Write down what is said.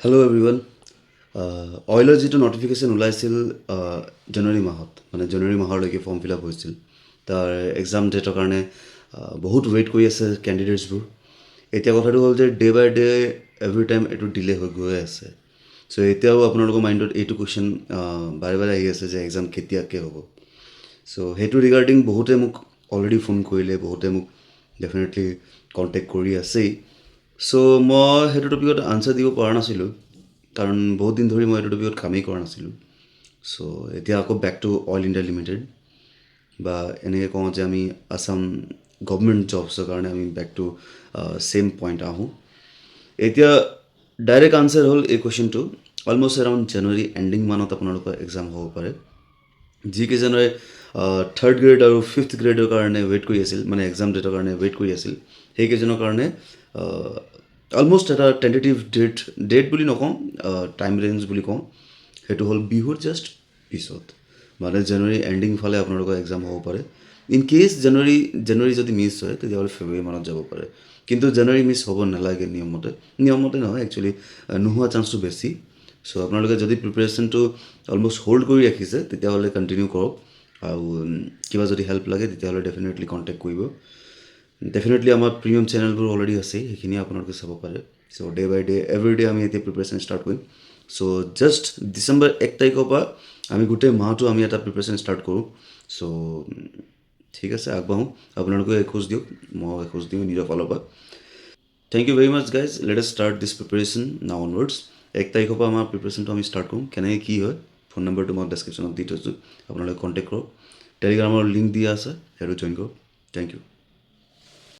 Hello' everyone. অইলৰ যিটো notification ওলাইছিল জানুৱাৰী মাহত, মানে জানুৱাৰী মাহলৈকে ফৰ্ম ফিল আপ হৈছিল। তাৰ এক্সাম ডেটৰ কাৰণে বহুত ৱেইট কৰি আছে কেণ্ডিডেটছবোৰ। এতিয়া কথাটো হ'ল যে ডে বাই ডে এভৰি টাইম এইটো ডিলে হৈ গৈ আছে। চ' এতিয়াও আপোনালোকৰ মাইণ্ডত এইটো কুৱেশ্যন বাৰে বাৰে আহি আছে যে এক্সাম কেতিয়াকৈ হ'ব। চ' সেইটো ৰিগাৰ্ডিং বহুতে মোক অলৰেডি ফোন কৰিলে, বহুতে মোক ডেফিনেটলি কণ্টেক্ট কৰি আছেই। চ' মই সেইটো টপিকত আনচাৰ দিব পৰা নাছিলোঁ, কাৰণ বহুত দিন ধৰি মই এইটো টপিকত কামেই কৰা নাছিলোঁ। চ' এতিয়া আকৌ back to oil India limited, বা এনেকৈ কওঁ যে আমি আছাম গভমেণ্ট জবছৰ কাৰণে আমি বেক টু ছেইম পইণ্ট আহোঁ। এতিয়া ডাইৰেক্ট আনচাৰ হ'ল এই কুৱেশ্যনটো, অলমষ্ট এৰাউণ্ড জানুৱাৰী এণ্ডিং মানত আপোনালোকৰ এক্সাম হ'ব পাৰে। যিকেইজনে থাৰ্ড গ্ৰেড আৰু ফিফ্থ গ্ৰেডৰ কাৰণে ৱেইট কৰি আছিল, মানে এক্সাম ডেটৰ কাৰণে ৱেইট কৰি আছিল, সেইকেইজনৰ কাৰণে অলমষ্ট এটা টেণ্টেটিভ ডেট বুলি নকওঁ, টাইম ৰেঞ্জ বুলি কওঁ, সেইটো হ'ল বিহুৰ জাষ্ট পিছত, মানে জানুৱাৰী এণ্ডিং ফালে আপোনালোকৰ এক্সাম হ'ব পাৰে। ইন কেছ জানুৱাৰী যদি মিছ হয় তেতিয়াহ'লে ফেব্ৰুৱাৰী মানত যাব পাৰে। কিন্তু জানুৱাৰী মিছ হ'ব নালাগে নিয়মমতে নহয়, একচুৱেলি নোহোৱা চান্সটো বেছি। চ' আপোনালোকে যদি প্ৰিপেৰেশ্যনটো অলমষ্ট হোল্ড কৰি ৰাখিছে তেতিয়াহ'লে কণ্টিনিউ কৰক, আৰু কিবা যদি হেল্প লাগে তেতিয়াহ'লে ডেফিনেটলি কণ্টেক্ট কৰিব। ডেফিনেটলি আমাৰ প্ৰিমিয়াম চেনেলবোৰ অলৰেডি আছেই, সেইখিনি আপোনালোকে চাব পাৰে। চ' ডে বাই ডে এভৰি ডে আমি এতিয়া প্ৰিপেৰেশ্যন ষ্টাৰ্ট কৰিম। চ' জাষ্ট ডিচেম্বৰ 1 তাৰিখৰ পৰা আমি গোটেই মাহটো আমি এটা প্ৰিপেৰেশ্যন ষ্টাৰ্ট কৰোঁ। চ' ঠিক আছে, আগবাঢ়োঁ। আপোনালোকেও এখোজ দিয়ক, ময়ো এখোজ দিওঁ নিজৰ ফালৰ পৰা। Thank you very much guys, let us start this preparation now onwards. 1 তাৰিখৰ পৰা আমাৰ প্ৰিপেৰেশ্যনটো আমি ষ্টাৰ্ট কৰোঁ। কেনেকৈ কি হয়, ফোন নম্বৰটো মই ডেছক্ৰিপশ্যনত দি থৈছোঁ, আপোনালোকে কণ্টেক্ট কৰক। টেলিগ্ৰামৰ লিংক দিয়া আছে, সেইটো জইন কৰক। Thank U.